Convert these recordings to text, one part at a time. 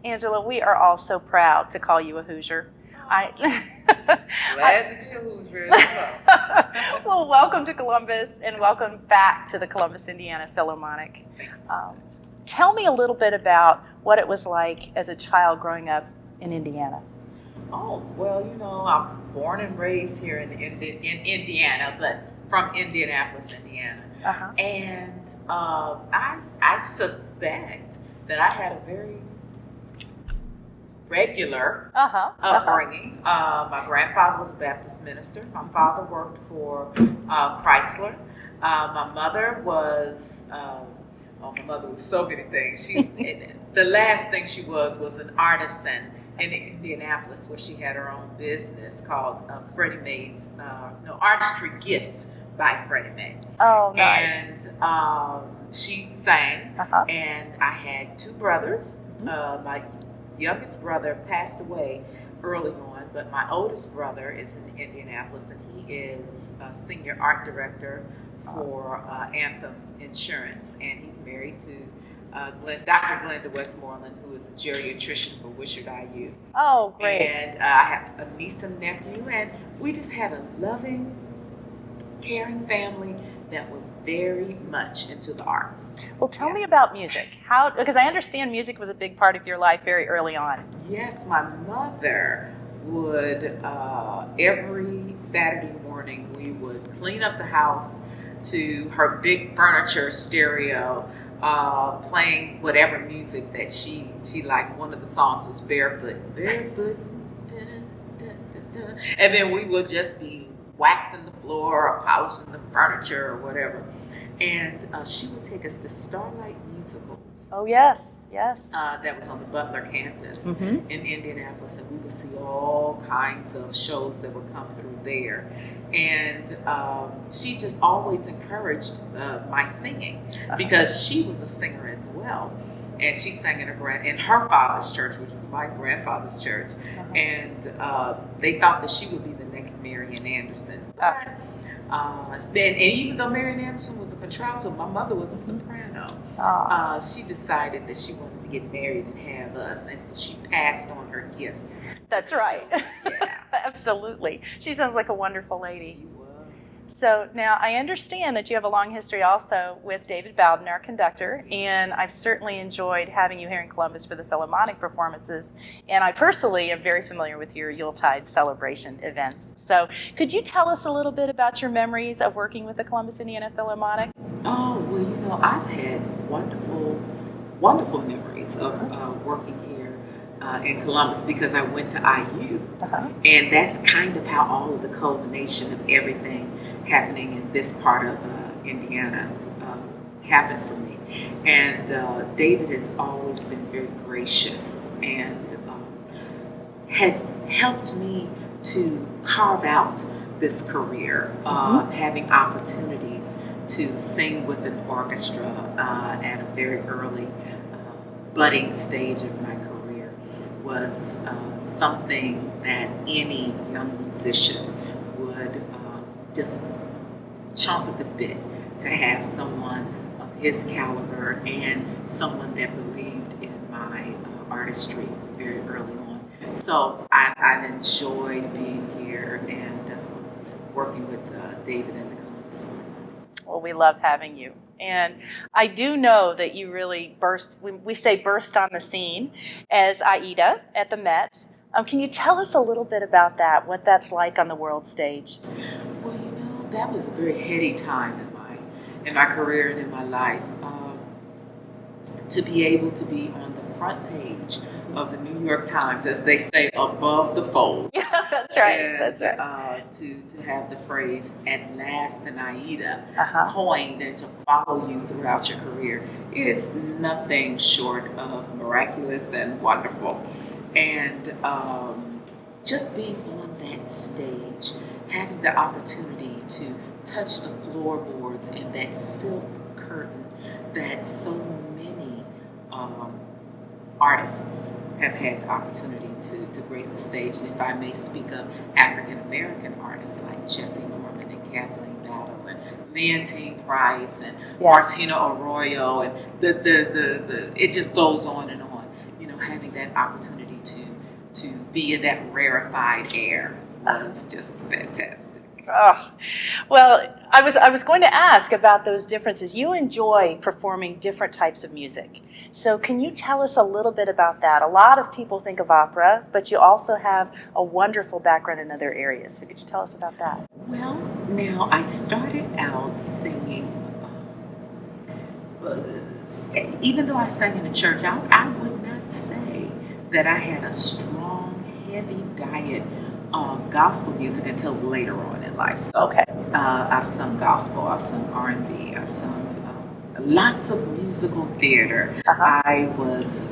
Angela, we are all so proud to call you a Hoosier. Glad to be a Hoosier as well. Well, welcome to Columbus and welcome back to the Columbus Indiana Philharmonic. Tell me a little bit about what it was like as a child growing up in Indiana. Oh, well, I'm born and raised here in Indiana, but from Indianapolis, Indiana. Uh-huh. And I suspect that I had a very regular upbringing. My grandfather was a Baptist minister. My father worked for Chrysler. My mother was, my mother was so many things. The last thing she was an artisan in Indianapolis, where she had her own business called Freddie Mae's, Artistry Gifts by Freddie Mae. Oh, nice. And she sang, and I had two brothers. My youngest brother passed away early on, but my oldest brother is in Indianapolis, and he is a senior art director for Anthem Insurance, and he's married to Dr. Glenda Westmoreland, who is a geriatrician for Wishart IU. Oh, great. And I have a niece and nephew, and we just had a loving, caring family that was very much into the arts. Well, tell me about music. Because I understand music was a big part of your life very early on. Yes, my mother would, every Saturday morning, we would clean up the house to her big furniture stereo, playing whatever music that she liked. One of the songs was Barefoot, dun, dun, dun, dun. And then we would just be waxing the floor or polishing the furniture or whatever. And she would take us to Starlight Musicals. Oh, yes. That was on the Butler campus in Indianapolis, and we would see all kinds of shows that would come through there. And she just always encouraged my singing, because she was a singer as well. And she sang in her father's church, which was my grandfather's church. And they thought that she would be the next Marian Anderson. And even though Marian Anderson was a contralto, my mother was a soprano. She decided that she wanted to get married and have us, and so she passed on her gifts. That's right. Yeah. Absolutely. She sounds like a wonderful lady. She was. So now I understand that you have a long history also with David Bowden, our conductor, and I've certainly enjoyed having you here in Columbus for the Philharmonic performances, and I personally am very familiar with your Yuletide celebration events. So could you tell us a little bit about your memories of working with the Columbus Indiana Philharmonic? Oh, well, I've had wonderful memories of working here in Columbus, because I went to IU, and that's kind of how all of the culmination of everything happening in this part of Indiana happened for me. And David has always been very gracious and has helped me to carve out this career, having opportunities to sing with an orchestra at a very early budding stage of my career was something that any young musician would just chomp at the bit to have someone of his caliber and someone that believed in my artistry very early on. So I've enjoyed being here and working with David and the Columbus Philharmonic. Well, we love having you. And I do know that you really burst on the scene as Aida at the Met. Can you tell us a little bit about that, what that's like on the world stage? Well, that was a very heady time in my career and in my life. To be able to be on the front page of the New York Times, as they say, above the fold. Yeah, that's right. And, that's right. To have the phrase "at last an Aida" coined and to follow you throughout your career is nothing short of miraculous and wonderful. And just being on that stage, having the opportunity to touch the floorboards in that silk curtain that so many artists have had the opportunity to grace the stage. And if I may speak of African American artists like Jesse Norman and Kathleen Battle and Leontine Price and Martina Arroyo, and the it just goes on and on. Having having that opportunity to be in that rarefied air was just fantastic. Oh, well, I was going to ask about those differences. You enjoy performing different types of music. So can you tell us a little bit about that? A lot of people think of opera, but you also have a wonderful background in other areas. So could you tell us about that? Well, now I started out singing, even though I sang in the church, I would not say that I had a strong, heavy diet of gospel music until later on in life. So Okay. I've sung gospel, I've sung R&B, I've sung lots of musical theater. I was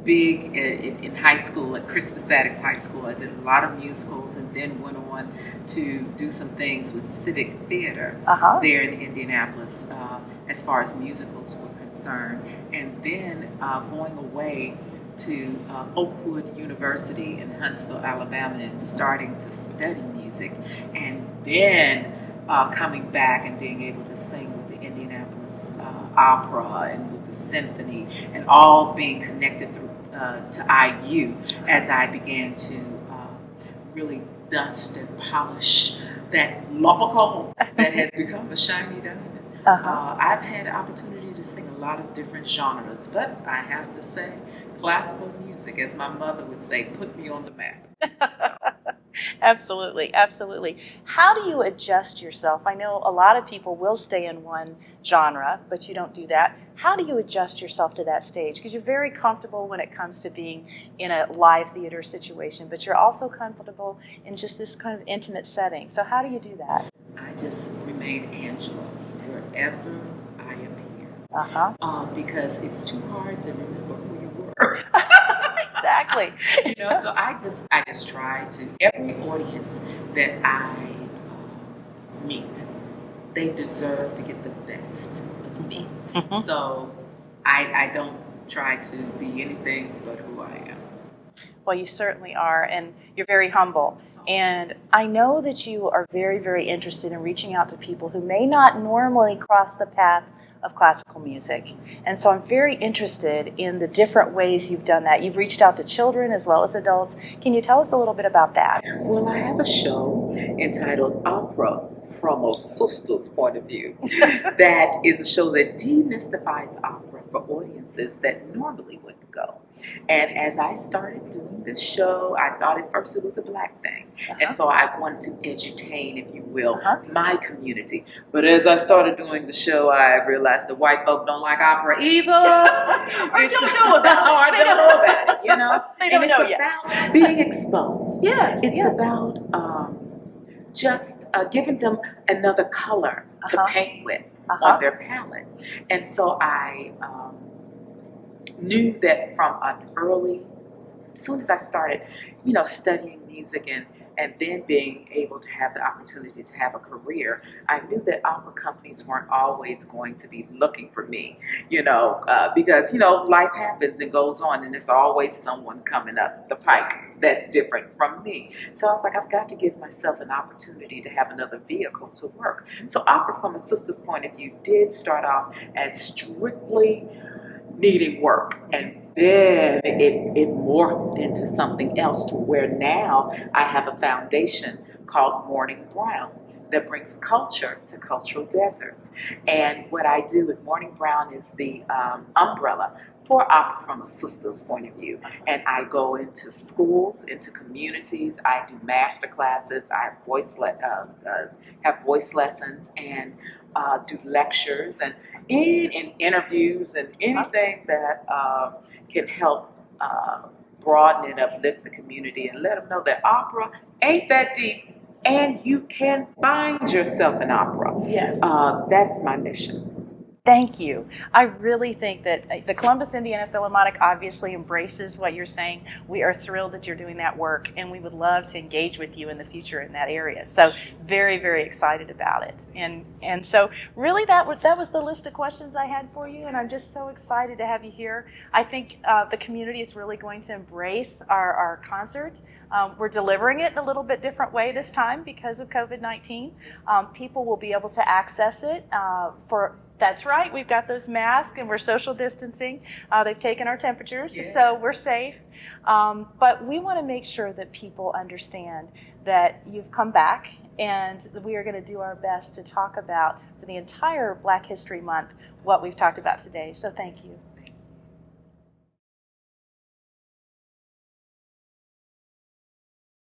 big in high school at Crispus Attucks High School. I did a lot of musicals and then went on to do some things with civic theater there in Indianapolis as far as musicals were concerned. And then going away to Oakwood University in Huntsville, Alabama, and starting to study music, and then coming back and being able to sing with the Indianapolis Opera and with the symphony, and all being connected through to IU as I began to really dust and polish that lump of coal that has become a shiny diamond. I've had the opportunity to sing a lot of different genres, but I have to say, classical music, as my mother would say, put me on the map. Absolutely, absolutely. How do you adjust yourself? I know a lot of people will stay in one genre, but you don't do that. How do you adjust yourself to that stage? Because you're very comfortable when it comes to being in a live theater situation, but you're also comfortable in just this kind of intimate setting. So how do you do that? I just remain Angela wherever I appear. Because it's too hard to remember who you were. Exactly. So I just try to, every audience that I meet, they deserve to get the best of me. So I don't try to be anything but who I am. Well, you certainly are, and you're very humble. And I know that you are very, very interested in reaching out to people who may not normally cross the path of classical music. And so I'm very interested in the different ways you've done that. You've reached out to children as well as adults. Can you tell us a little bit about that? Well, I have a show entitled Opera from a Sister's Point of View. That is a show that demystifies opera for audiences that normally wouldn't go. And as I started doing this show, I thought at first it was a black thing. And so I wanted to edutain, if you will, my community. But as I started doing the show, I realized the white folk don't like opera either. Or don't know about it. They don't know about it, you know? They don't know yet. It's about being exposed. Yes. It's about just giving them another color to paint with on their palette. And so I knew that from an early, as soon as I started, studying music and then being able to have the opportunity to have a career, I knew that opera companies weren't always going to be looking for me, because, life happens and goes on, and there's always someone coming up the pike that's different from me. So I was like, I've got to give myself an opportunity to have another vehicle to work. So Opera from a Sister's Point of View did start off as strictly needing work, and then it morphed into something else to where now I have a foundation called Morning Brown that brings culture to cultural deserts. And what I do is Morning Brown is the umbrella for Opera from a Sister's Point of View. And I go into schools, into communities, I do master classes, I have voice lessons, and do lectures and interviews and anything that can help broaden and uplift the community and let them know that opera ain't that deep and you can find yourself in opera. Yes. That's my mission. Thank you. I really think that the Columbus Indiana Philharmonic obviously embraces what you're saying. We are thrilled that you're doing that work, and we would love to engage with you in the future in that area. So very, very excited about it. And so really that was the list of questions I had for you, and I'm just so excited to have you here. I think the community is really going to embrace our concert. We're delivering it in a little bit different way this time because of COVID-19. People will be able to access it for That's right. We've got those masks and we're social distancing. They've taken our temperatures, Yes. so we're safe. But we want to make sure that people understand that you've come back, and we are going to do our best to talk about, for the entire Black History Month, what we've talked about today. So thank you.